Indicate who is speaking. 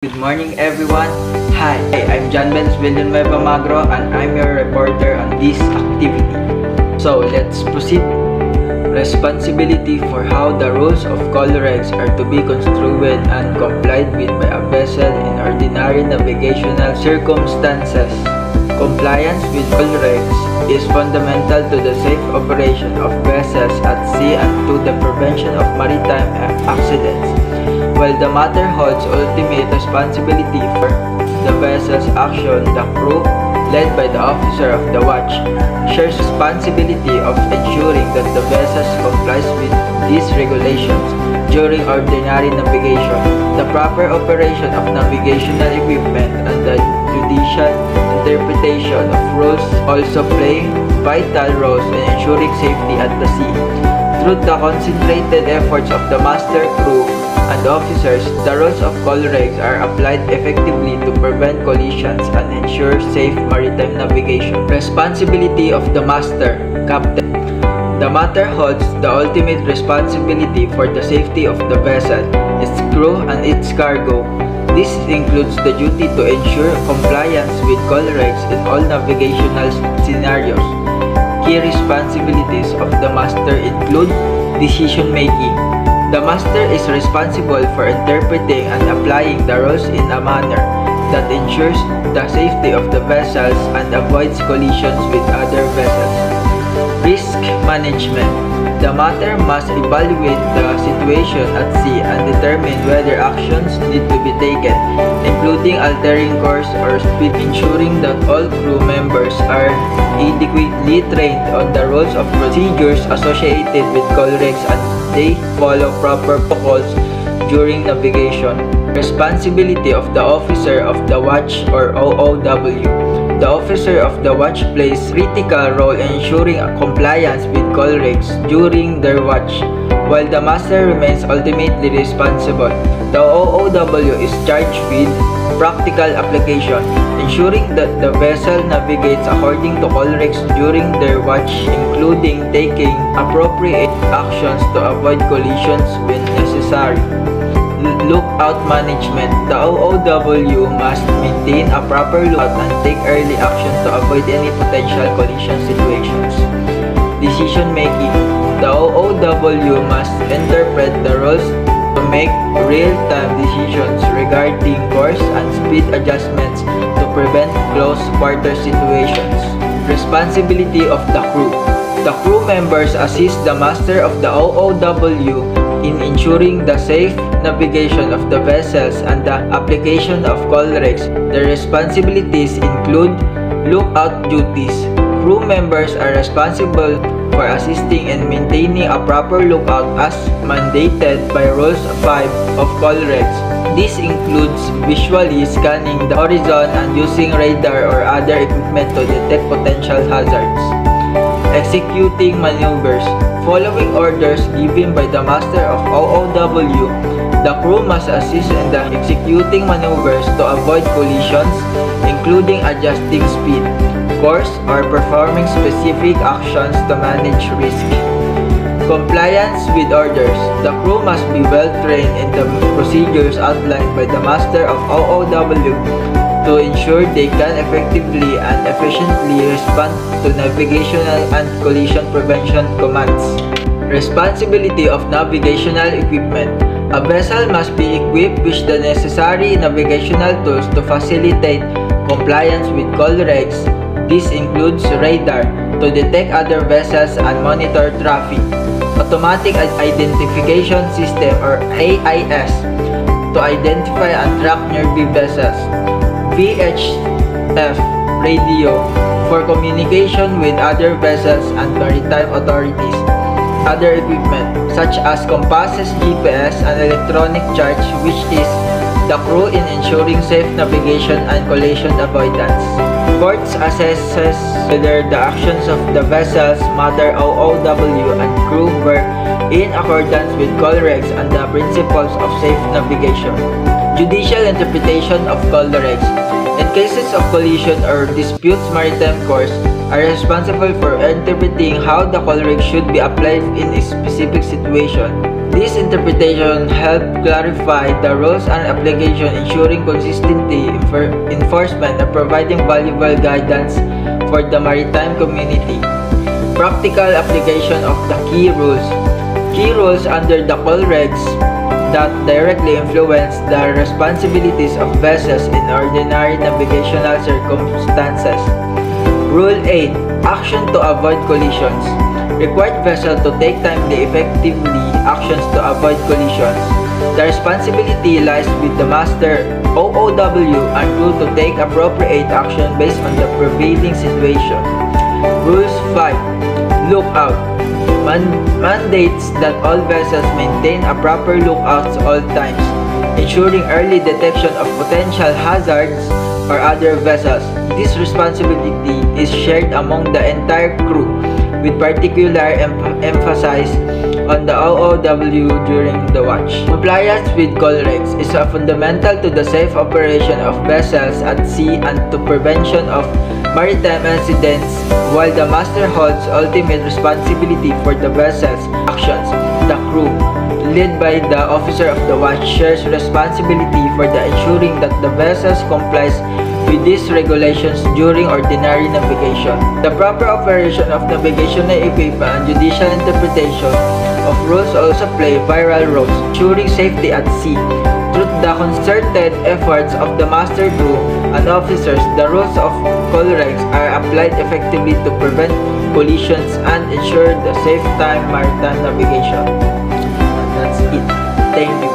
Speaker 1: Good morning everyone. Hi, I'm John Benz Villanueva Magro and I'm your reporter on this activity. So let's proceed. Responsibility for how the rules of Colregs are to be construed and complied with by a vessel in ordinary navigational circumstances. Compliance with Colregs is fundamental to the safe operation of vessels at sea and to the prevention of maritime accidents. While the matter holds ultimate responsibility for the vessel's action, the crew, led by the officer of the watch, shares responsibility of ensuring that the vessel complies with these regulations during ordinary navigation. The proper operation of navigational equipment and the judicial interpretation of rules also play vital roles in ensuring safety at the sea. Through the concentrated efforts of the master, crew, and officers, the rules of Colregs are applied effectively to prevent collisions and ensure safe maritime navigation. Responsibility of the master, captain. The matter holds the ultimate responsibility for the safety of the vessel, its crew, and its cargo. This includes the duty to ensure compliance with Colregs in all navigational scenarios. Key responsibilities of the master include decision-making. The master is responsible for interpreting and applying the rules in a manner that ensures the safety of the vessels and avoids collisions with other vessels. Risk management. The master must evaluate the situation at sea and determine whether actions need to be taken, including altering course or speed, ensuring that all crew members are adequately trained on the rules of procedures associated with Colregs and they follow proper protocols during navigation. Responsibility of the officer of the watch or OOW. The officer of the watch plays a critical role in ensuring compliance with Colregs during their watch, while the master remains ultimately responsible. The OOW is charged with practical application, ensuring that the vessel navigates according to Colregs during their watch, including taking appropriate actions to avoid collisions when necessary. Lookout management. The OOW must maintain a proper lookout and take early action to avoid any potential collision situations. Decision making. The OOW must interpret the rules to make real-time decisions regarding course and speed adjustments to prevent close quarter situations. Responsibility of the crew. The crew members assist the master of the OOW in ensuring the safe navigation of the vessels and the application of Colregs. The responsibilities include lookout duties. Crew members are responsible for assisting and maintaining a proper lookout as mandated by Rules 5 of Colregs. This includes visually scanning the horizon and using radar or other equipment to detect potential hazards. Executing maneuvers. Following orders given by the master of OOW, the crew must assist in the executing maneuvers to avoid collisions, including adjusting speed, course, or performing specific actions to manage risk. Compliance with orders. The crew must be well trained in the procedures outlined by the master of OOW to ensure they can effectively and efficiently respond to navigational and collision prevention commands. Responsibility of navigational equipment. A vessel must be equipped with the necessary navigational tools to facilitate compliance with Colregs. This includes radar to detect other vessels and monitor traffic, automatic identification system or AIS to identify and track nearby vessels, VHF radio for communication with other vessels and maritime authorities. Other equipment such as compasses, GPS, and electronic charge, which is the crew in ensuring safe navigation and collision avoidance. Courts assesses whether the actions of the vessels, master OOW, and crew were in accordance with Colregs and the principles of safe navigation. Judicial interpretation of Colregs. In cases of collision or disputes, maritime courts are responsible for interpreting how the Colregs should be applied in a specific situation. This interpretation helped clarify the rules and application, ensuring consistency, enforcement, and providing valuable guidance for the maritime community. Practical application of the key rules. Key rules under the call regs that directly influence the responsibilities of vessels in ordinary navigational circumstances. Rule 8. Action to avoid collisions. Required vessel to take timely, effectively actions to avoid collisions. The responsibility lies with the master, OOW, and crew to take appropriate action based on the prevailing situation. Rules 5. Lookout. Mandates that all vessels maintain a proper lookout at all times, ensuring early detection of potential hazards or other vessels. This responsibility is shared among the entire crew, with particular emphasis on the OOW during the watch. Compliance with call regs is fundamental to the safe operation of vessels at sea and to prevention of maritime incidents, while the master holds ultimate responsibility for the vessel's actions. The crew, led by the officer of the watch, shares responsibility for the ensuring that the vessel complies with these regulations during ordinary navigation. The proper operation of navigational equipment and judicial interpretation of rules also play vital roles, ensuring safety at sea. Through the concerted efforts of the master crew and officers, the rules of call regs are applied effectively to prevent collisions and ensure the safe maritime navigation. And that's it. Thank you.